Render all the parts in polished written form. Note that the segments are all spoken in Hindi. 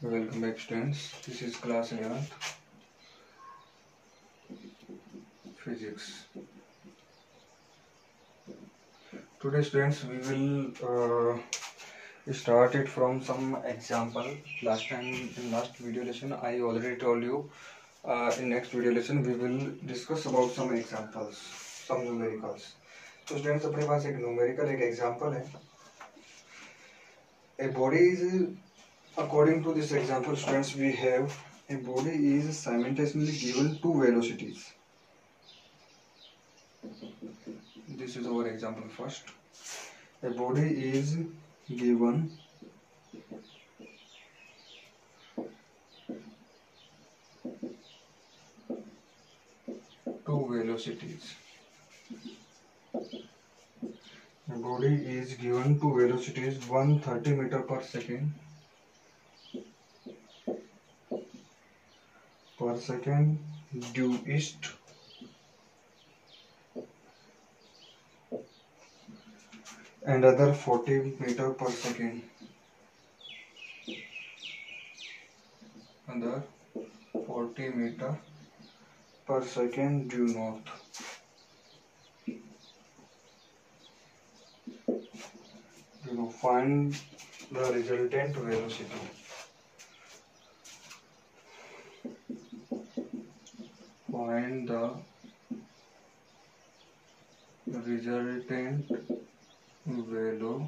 Welcome back, students. This is class 11th physics. Today, students, we will start it from some example. Last time in last video lesson, I already told you. In next video lesson, we will discuss about some examples, some numericals. तो students, अपने पास एक numerical एक example है. A body is, according to this example, students, we have a body is simultaneously given two velocities. This is our example first. A body is given two velocities. A body is given two velocities, 130 meter per second due east and other 40 meter per second due north. Find the resultant velocity. Find the resultant velocity.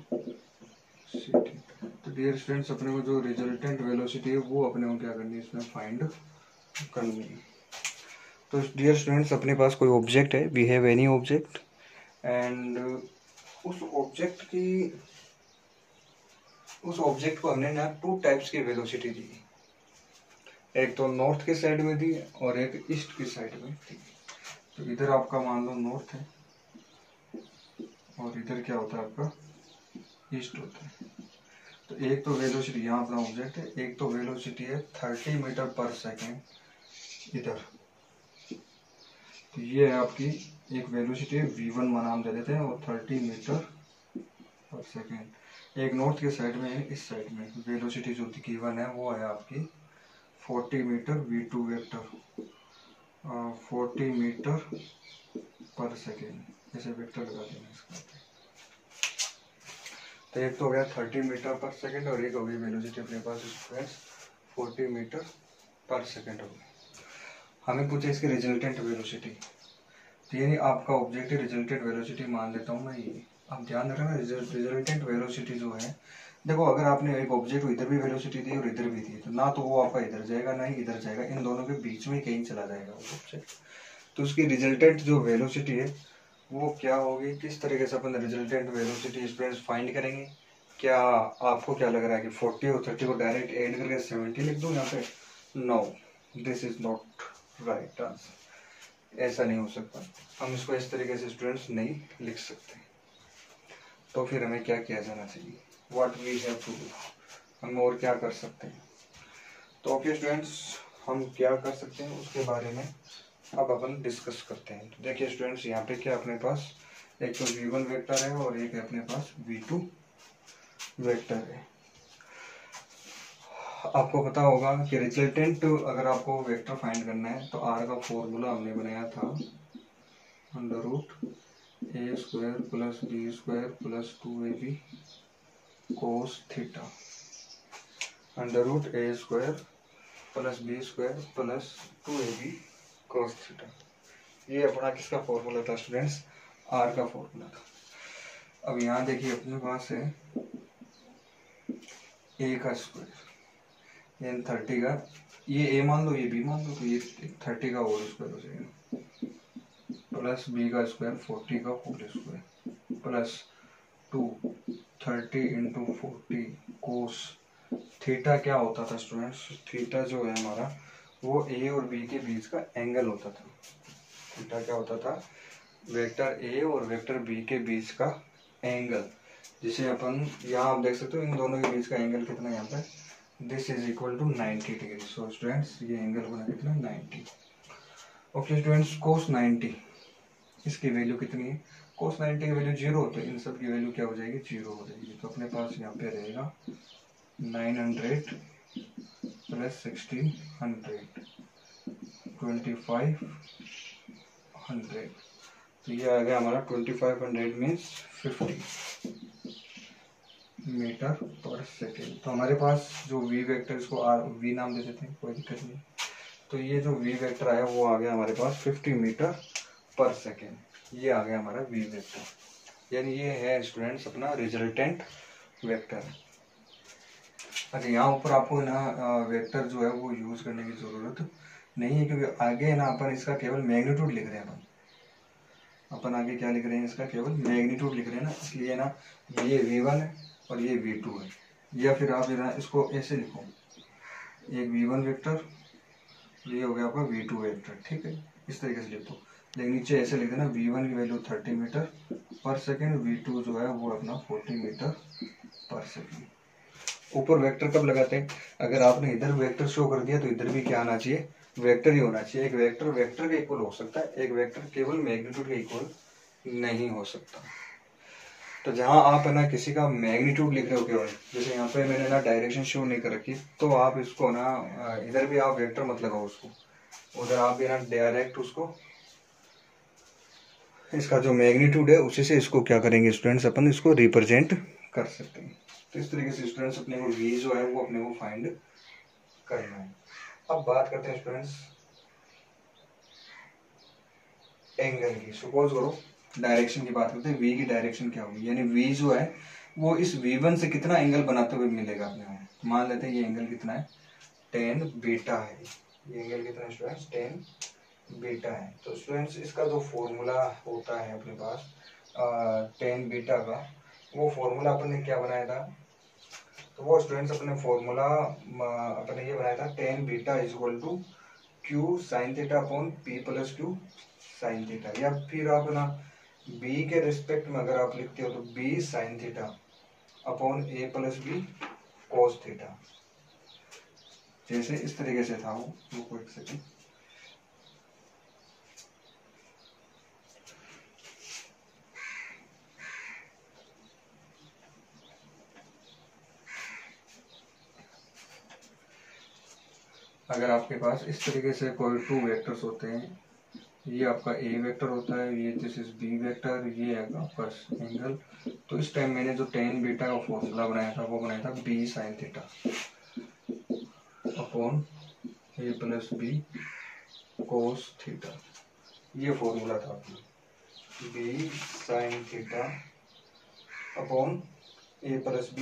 तो डियर स्टूडेंट्स, अपने को जो रिजल्टेंट वेलोसिटी है वो अपने को क्या करनी है, इसमें फाइंड करनी है. तो डियर स्टूडेंट्स, अपने पास कोई ऑब्जेक्ट है, we have any object and उस ऑब्जेक्ट को हमने ना टू टाइप्स की वेलोसिटी दी. एक तो नॉर्थ के साइड में दी और एक ईस्ट की साइड में दी. तो इधर आपका मान लो नॉर्थ है और इधर क्या होता है आपका ईस्ट होता है. तो एक तो वेलोसिटी यहाँ अपना ऑब्जेक्ट है, एक तो वेलोसिटी है 30 मीटर पर सेकेंड इधर. तो ये है आपकी एक वेलोसिटी है v1 नाम दे देते हैं और 30 मीटर पर सेकेंड. एक नॉर्थ के साइड में है, इस साइड में वेलोसिटी जो गिवन है वो है आपकी 40 मीटर v2 वेक्टर 40 मीटर पर सेकेंड. ऐसे वेक्टर लगा देंगे इसका. तो एक तो हो गया 30 मीटर पर सेकेंड और एक हो गई वेलोसिटी अपने पास स्टूडेंट्स 40 मीटर पर सेकेंड हो गई. हमें पूछे इसकी रिजल्टेंट वेलोसिटी. तो यानी आपका ऑब्जेक्ट रिजल्टेंट वेलोसिटी मान लेता हूँ मैं ये. अब ध्यान रखना, रिजल्टेंट वेलोसिटी जो है, देखो अगर आपने एक ऑब्जेक्ट को इधर भी वेलोसिटी दी और इधर भी दी तो ना तो वो आपका इधर जाएगा ना ही इधर जाएगा, इन दोनों के बीच में कहीं चला जाएगा वो ऑब्जेक्ट. तो उसकी रिजल्टेंट जो वेलोसिटी है वो क्या होगी, किस तरीके से अपन रिजल्टेंट वेलोसिटी स्टूडेंट्स फाइंड करेंगे. क्या आपको क्या लग रहा है कि 40 और 30 को डायरेक्ट ऐड करके 70 लिख दूं यहाँ पे? No, this is not right answer. ऐसा नहीं हो सकता. हम इसको इस तरीके से स्टूडेंट्स नहीं लिख सकते. तो फिर हमें क्या किया जाना चाहिए, what we have to do, हम और क्या कर सकते हैं. तो ओके स्टूडेंट्स, हम क्या कर सकते हैं उसके बारे में अब अपन डिस्कस करते हैं. तो देखिए स्टूडेंट्स, यहाँ पे क्या अपने पास एक तो v1 वेक्टर है और एक है अपने पास v2 वेक्टर है. आपको पता होगा कि रिजल्टेंट अगर आपको वेक्टर फाइंड करना है तो r का फॉर्मूला हमने बनाया था under root a square plus b square plus 2ab cos theta under root a square plus b square plus 2ab cos theta. ये अपना किसका फॉर्मूला था स्टूडेंट्स, r का फॉर्मूला था. अब यहाँ देखिए अपने पास है a का स्क्वायर यानी 30 का, ये a मान लो ये b मान लो, तो ये 30 का होल स्क्वायर हो जाएगा प्लस b का स्क्वायर 40 का whole square plus 30 into 40 cos theta. क्या होता था स्टूडेंट्स, थीटा जो है हमारा वो a और b के बीच का एंगल होता था. थीटा क्या होता था, वेक्टर a और वेक्टर b के बीच का एंगल, जिसे अपन यहाँ आप देख सकते हो इन दोनों के बीच का एंगल कितना है यहाँ पे, this is equal to 90 degree. So students ये एंगल बना कितना 90. ओके स्टूडेंट्स, कोस 90 इसकी वैल्यू कितनी है, कोस 90 की वैल्यू 0, तो इन सब की वैल्यू क्या हो जाएगी 0 हो जाएगी. तो अपने पास यहाँ पे रहेगा 900 प्लस 1600 2500, तो ये आ गया हमारा 2500 मीन्स 50 मीटर पर सेकेंड। तो हमारे पास जो वी वेक्टर, इसको वी नाम दे देते हैं, कोई दिक्कत नहीं। तो ये जो वी वेक्टर आया वो आ गया हमारे पास 50 मीटर पर सेकेंड, ये आ गया हमारा वी वेक्टर, यानी ये है स्टूडेंट्स अपना रिजल्टेंट वेक्टर। अच्छा, यहाँ ऊपर आपको ना वेक्टर जो है वो यूज करने की जरूरत नहीं है, क्योंकि आगे ना अपन इसका केवल मैग्नीट्यूड लिख रहे हैं। अपन आगे क्या लिख रहे हैं, इसका केवल मैग्नीट्यूड लिख रहे हैं ना, इसलिए ना ये V1 है और ये V2 है। या फिर आप ना इसको ऐसे लिखो, एक V1 वेक्टर, ये हो गया आपका V2 वेक्टर, ठीक है, इस तरीके से लिख दो। लेकिन नीचे ऐसे लिख देना, V1 की वैल्यू 30 मीटर पर सेकेंड, V2 जो है वो अपना 40 मीटर पर सेकेंड। ऊपर वेक्टर कब लगाते हैं, अगर आपने इधर वेक्टर शो कर दिया तो इधर भी क्या आना चाहिए, वेक्टर ही होना चाहिए। एक वेक्टर वेक्टर के इक्वल हो सकता है, एक वेक्टर केवल मैग्नीट्यूड के इक्वल नहीं हो सकता। तो जहां आप है ना किसी का मैग्नीट्यूड लिख रहे हो केवल, जैसे यहाँ पे मैंने ना डायरेक्शन शो नहीं कर रखी, तो आप इसको ना इधर भी आप वेक्टर मत लगाओ उसको, उधर आप भी ना डायरेक्ट उसको, इसका जो मैग्नीट्यूड है उसी से इसको क्या करेंगे स्टूडेंट्स, अपन इसको रिप्रेजेंट कर सकते हैं। तो इस तरीके से स्टूडेंट्स अपने को वी जो है वो अपने को फाइंड करना है। अब बात करते हैं स्टूडेंट्स एंगल की। सपोज करो डायरेक्शन की बात करते हैं, वी की डायरेक्शन क्या होगी, यानी वी जो है वो इस V1 से कितना एंगल बनाते हुए मिलेगा अपने को। मान लेते हैं ये एंगल कितना है, tan बीटा है। ये एंगल कितना है स्टूडेंट्स, tan बीटा है। तो स्टूडेंट्स इसका जो फॉर्मूला होता है अपने पास tan बीटा का, वो फॉर्मूला अपन ने क्या बनाया था, तो वो स्टूडेंट्स अपने फॉर्मूला अपने ये बनाया था, tan beta is equal to Q sin theta upon P plus Q sin theta. या फिर आप ना B के रिस्पेक्ट में अगर आप लिखते हो तो B sin theta upon A plus B cos theta, जैसे इस तरीके से था वो एक सेकंड। अगर आपके पास इस तरीके से कोई टू वेक्टर्स होते हैं, ये आपका ए वेक्टर होता है, ये दिस इज बी वेक्टर, ये है आपका एंगल, तो इस टाइम मैंने जो tan बीटा का फॉर्मूला बनाया था वो बनाया था B sin theta upon A plus B cos theta. ये फॉर्मूला था अपना, B sin theta upon A plus B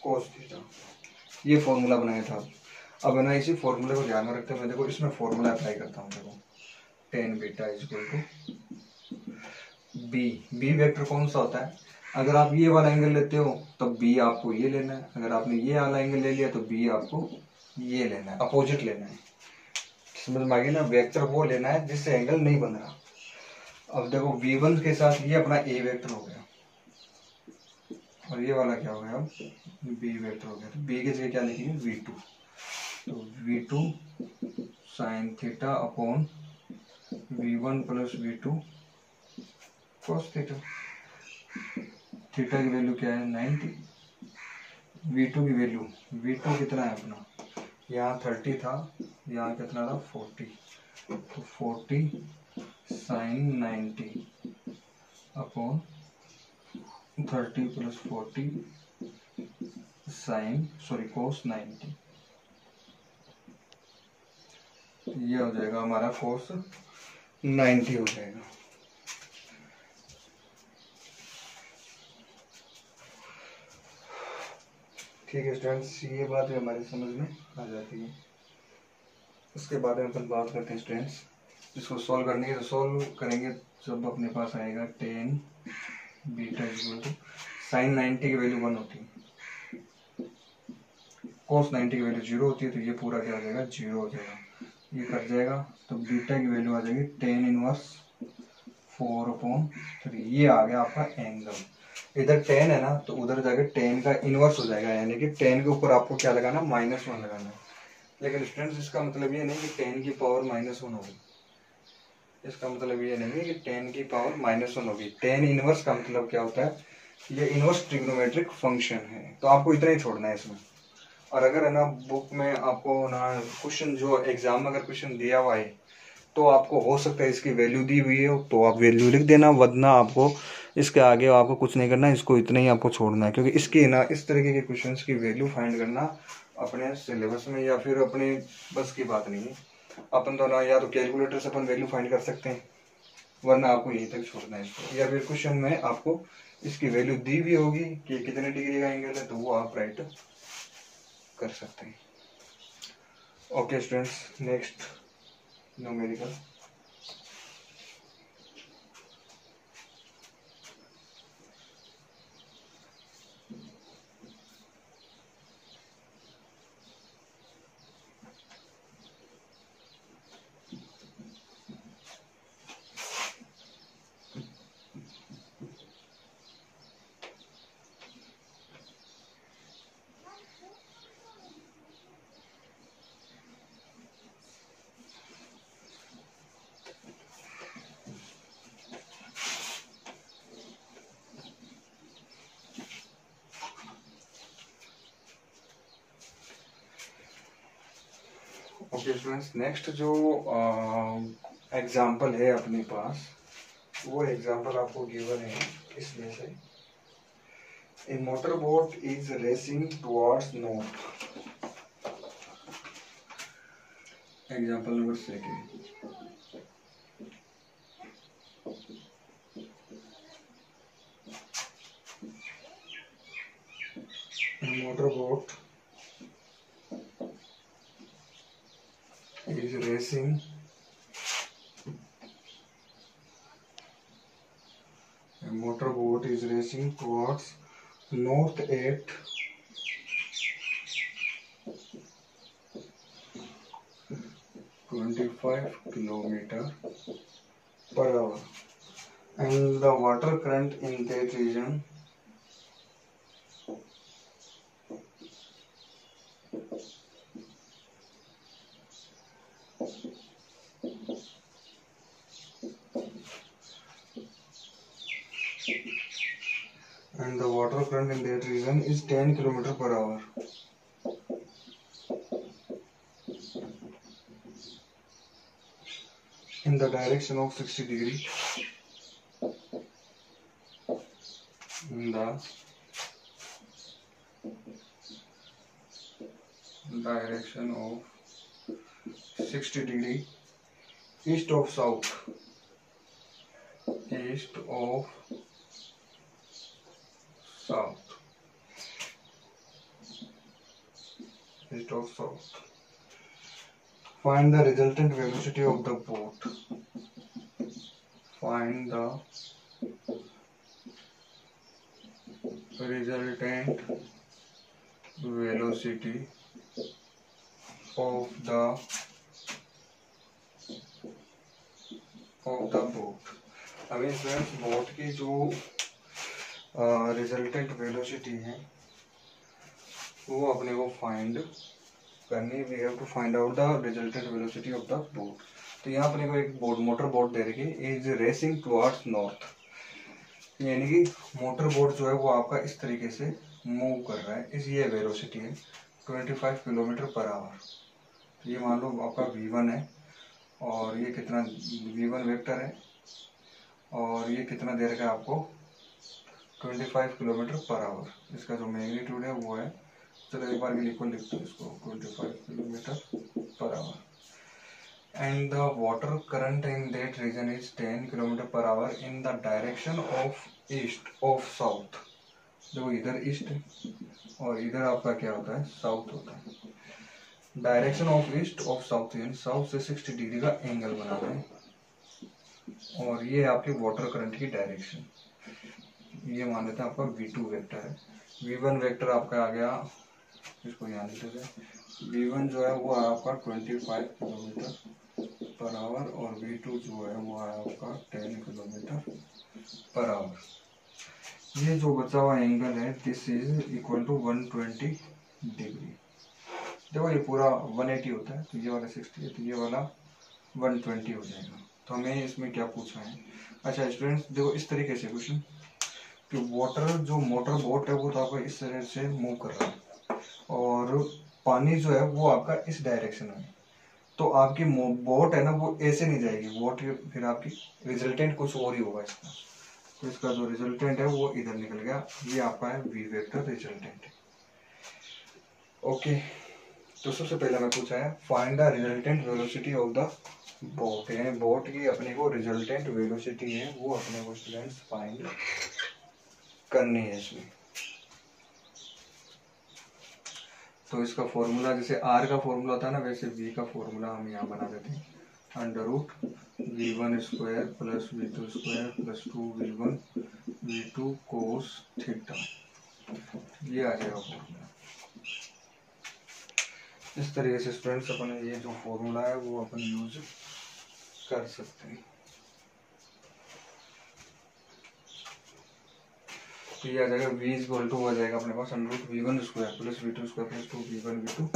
cos theta, ये फॉर्मूला बनाया था। अब ना इसी फॉर्मूले को ध्यान में रखते हुए देखो इसमें फॉर्मूला अप्लाई करता हूँ। देखो tan beta is equal to B vector कौन सा होता है, अगर आप ये वाला एंगल लेते हो तब B आपको ये लेना है, अगर आपने ये वाला एंगल ले लिया तो B आपको ये लेना है, अपोजिट लेना है। समझ में आ गया ना, वेक्टर वो लेना है जिससे एंगल नहीं बन रहा। अब देखो V1 के साथ ये अपना A वेक्टर हो गया और ये वाला क्या हो गया, अब B वेक्टर हो गया। तो B की जगह क्या लिखेंगे, V2, तो V2 sin theta upon V1 plus V2 cos theta. Theta की वैल्यू क्या है 90, V2 की वैल्यू, V2 कितना है अपना, यहाँ 30 था, यहाँ कितना था 40, तो 40 sin 90 अपॉन 30 प्लस 40 cos 90, ये हो जाएगा हमारा cos 90 हो जाएगा। ठीक है स्टूडेंट्स, ये बात हमारी समझ में आ जाती है। उसके बाद में अपन बात करते हैं स्टूडेंट्स, इसको सॉल्व करने की, तो सॉल्व करेंगे जब अपने पास आएगा tan beta equal to sin 90 की वैल्यू 1 होती है, cos 90 की वैल्यू 0 होती है, तो ये पूरा क्या हो जाएगा 0 हो जाएगा, ये कट जाएगा, तो बीटा की वैल्यू आ जाएगी tan इनवर्स 4/3। ये आ गया आपका एंगल। इधर tan है ना, तो उधर जाके tan का इनवर्स हो जाएगा, यानी कि tan के ऊपर आपको क्या लगाना, -1 लगाना है। लेकिन स्टूडेंट्स इसका मतलब ये नहीं कि tan की पावर -1 होगी, इसका मतलब ये नहीं है कि tan की पावर -1 होगी। tan इनवर्स का मतलब क्या होता है, ये इनवर्स ट्रिग्नोमेट्रिक फंक्शन है, तो आपको इतना ही छोड़ना है इसमें। और अगर है ना बुक में आपको ना क्वेश्चन जो एग्जाम में अगर क्वेश्चन दिया हुआ है तो आपको हो सकता है इसकी वैल्यू दी हुई है तो आप वैल्यू लिख देना, वरना आपको इसके आगे आपको कुछ नहीं करना है, इसको इतना ही आपको छोड़ना है, क्योंकि इसकी ना इस तरीके के क्वेश्चंस की वैल्यू फाइंड करना अपने सिलेबस में या फिर अपने बस की बात नहीं है। अपन तो ना या तो कैलकुलेटर से अपन वैल्यू फाइंड कर सकते हैं, वरना आपको यहीं तक छोड़ना है इसको, या फिर क्वेश्चन में आपको इसकी वैल्यू दी भी होगी कि कितने डिग्री का एंगल है तो वो आप राइट कर सकते हैं। Okay students, next numerical. Okay students, next जो एग्जाम्पल है अपने पास, वो एग्जाम्पल आपको गिवन है इसमें से। A motor boat is racing towards north. Example number second. Motor boat is racing a motorboat is racing towards north at 25 km/h, and the water current in that region is 10 km/h. In the direction of 60 degree. In the direction of 60 degree east of south. East of south. East of south. Find the resultant velocity of the boat. Find the resultant velocity of the boat. अभी फ्रेंड्स बोट की जो रिजल्टेंट वेलोसिटी है वो अपने को फाइंड करनी। We have to find out the resultant velocity of the boat. तो यहाँ अपने को एक बोट मोटर बोट दे रही है, इज रेसिंग टुवर्ड्स नॉर्थ, यानी कि मोटर बोट जो है वो आपका इस तरीके से मूव कर रहा है। इस ये वेलोसिटी है 25 km/h। तो ये मान लो आपका v1 है और ये कितना v1 वेक्टर है और ये कितना दे रखा है आपको 25 km/h। इसका जो मैग्नीट्यूड है वो है, चलो एक बार लिखो, लिखते हैं इसको 25 km/h। And the water current in that region is 10 km/h in the direction of east of south. देखो इधर ईस्ट और इधर आपका क्या होता है, साउथ होता है। Direction of east of south, यानी साउथ से 60 डिग्री का एंगल बनाना है। और ये आपके वाटर करंट की डायरेक्शन, ये मान लेते हैं आपका v2 वेक्टर है। v1 वेक्टर आपका आ गया, इसको यहाँ लिख देते हैं, v1 जो है वो है आपका 25 km/h और v2 जो है वो है आपका 10 km/h। ये जो बचा हुआ एंगल है this is equal to 120 degree. देखो ये पूरा 180 होता है तो ये वाला 60 है तो ये वाला 120 हो जाएगा। तो हमें इसमें क्या पूछा है। अच्छा स्टूडेंट्स देखो इस तरीके से क्वेश्चन कि वाटर जो मोटर बोट है वो तो आपको इस तरह से मूव कर रहा है और और पानी जो है वो आपका इस डायरेक्शन में, तो आपकी बोट है ना वो ऐसे नहीं जाएगी, बोट फिर आपकी रिजल्टेंट कुछ और ही होगा इसका। तो इसका जो रिजल्टेंट है वो इधर निकल गया, ये आपका है वी वेक्टर रिजल्टेंट। ओके, तो सबसे पहले मैं पूछा है find the resultant velocity of the boat, यानी बोट की अपने को रिजल्टेंट वेलोसिटी है वो अपने को स्टूडेंट्स फाइंड करनी है इसमें। तो इसका फॉर्मूला जैसे आर का फॉर्मूला होता है ना, वैसे वी का फॉर्मूला हम यहाँ बना देते हैं, under root v1 square plus v2 square plus 2v1 v2 cos theta, ये आ जाएगा फॉर्मूला। इस तरीके से स्टूडेंट्स अपन ये जो फॉर्मूला है वो अपन यूज कर सकते हैं। तो ये आ जाएगा v इक्वल टू, आ जाएगा अपने पास under root v1 square plus v2 square plus 2v1 v2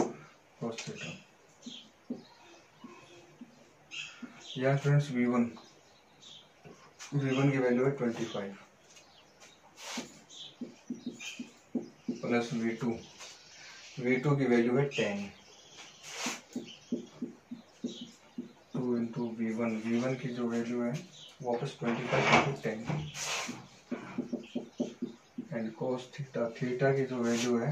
cos theta. यहाँ स्टूडेंट्स v1 की वैल्यू है 25 प्लस v2 की वैल्यू है 10, 2 इंटू v1 की जो वैल्यू है वापस 25 इंटू 10 एंड कोस थीटा की जो वैल्यू है,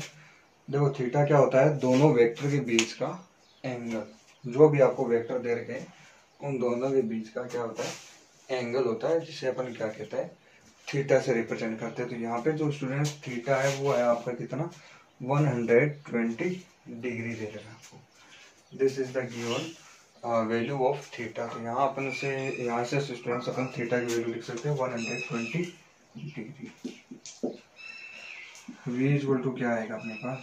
देखो थीटा क्या होता है, दोनों वेक्टर के बीच का एंगल, जो भी आपको वेक्टर दे रखे हैं उन दोनों के बीच का क्या होता है, एंगल होता है, जिसे अपन क्या कहते हैं, थीटा से रिप्रेजेंट करते हैं। तो यहाँ पे जो स्टूडेंट्स थीटा है वो है आपका कितना, 120 डिग्री दे रहा है आपको। This is the given value of theta. तो यहाँ से स्टूडेंट्स अपन थीटा की वैल्यू लिख सकते हैं 120 डिग्री। v इक्वल टू क्या आएगा अपने पास,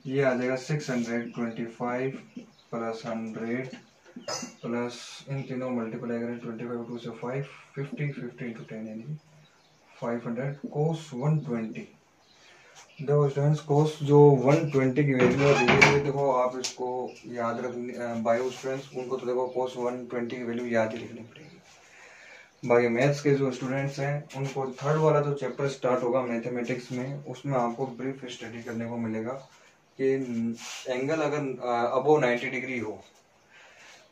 ये आ जाएगा 625 प्लस 100 प्लस इन तीनों मल्टीप्लाई करें 25 टू से 5 50 इंटू 10 यानी 500 कोस 120। देखो स्टूडेंट्स कोस जो 120 की वैल्यू है, धीरे देखो आप इसको याद रख बायो स्टूडेंट्स, उनको तो देखो कोस 120 की वैल्यू याद ही रखनी पड़ेगी। बायो मैथ्स के जो स्टूडेंट्स हैं उनको थर्ड वाला जो चैप्टर स्टार्ट होगा मैथमेटिक्स में, उसमें आपको ब्रीफ स्टडी करने को मिलेगा कि एंगल अगर अबो 90 डिग्री हो,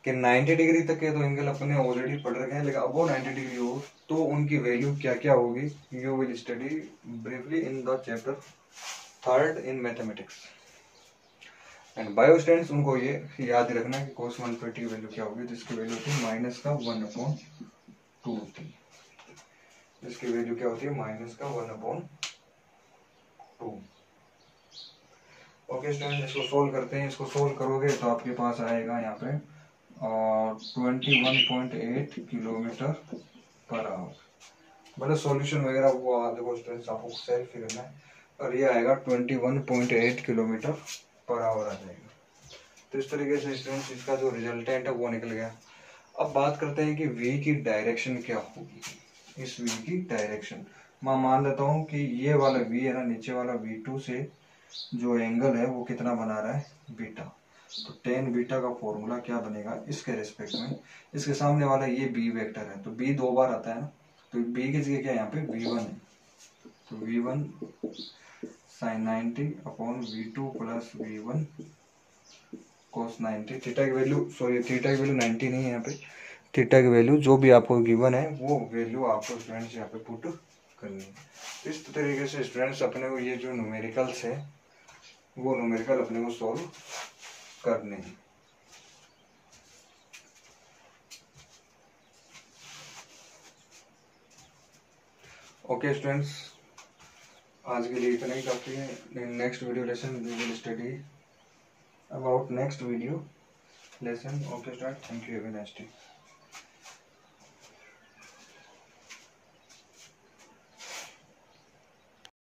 कि 90 डिग्री तक के तो एंगल अपने ऑलरेडी पढ़ रखे हैं, लेकिन अबो 90 डिग्री हो तो उनकी वैल्यू क्या क्या होगी, you will study briefly in the chapter third in mathematics. And bio students उनको ये याद रखना कि कोस 120 की वैल्यू क्या होगी, जिसकी वैल्यू थी माइनस का 1/2 थी, जिसकी वैल्यू क्या होती है माइनस का 1/2। ओके स्टूडेंट, इसको सोल्व करते हैं। इसको सोल्व करोगे तो आपके पास आएगा यहाँ पे 21.8 किलोमीटर पर आवर। मतलब सॉल्यूशन वगैरह वो देखो स्टूडेंट्स आपको सेल्फ ही करना है, और ये आएगा 21.8 किलोमीटर पर आवर आ जाएगा। तो इस तरीके से स्टूडेंट्स इसका जो रिजल्टेंट है वो निकल गया। अब बात करते हैं कि v की डायरेक्शन क्या होगी। इस v की डायरेक्शन मैं मान लेता हूँ कि ये वाला v है ना, नीचे वाला v2 से जो एंगल है वो कितना बना रहा है, बीटा। तो tan बीटा का फॉर्मूला क्या बनेगा इसके रेस्पेक्ट में, इसके सामने वाला ये b वेक्टर है, तो b 2 बार आता है ना, तो b की जगह क्या है यहाँ पे v1 है, तो v1 sin 90 upon v2 plus v1 cos 90। Theta की वैल्यू 90 नहीं है यहाँ पे, थीटा की वैल्यू जो भी आपको गिवन है वो वैल्यू आपको स्टूडेंट्स यहाँ पे पुट करनी है। इस तरीके से स्टूडेंट्स अपने को ये जो न्यूमेरिकल्स है वो न्यूमेरिकल अपने को सॉल्व करने हैं। ओके स्टूडेंट्स, आज के लिए इतना ही काफी है। In next video lesson we will study about next video lesson. Okay, start. Thank you. Have a nice day.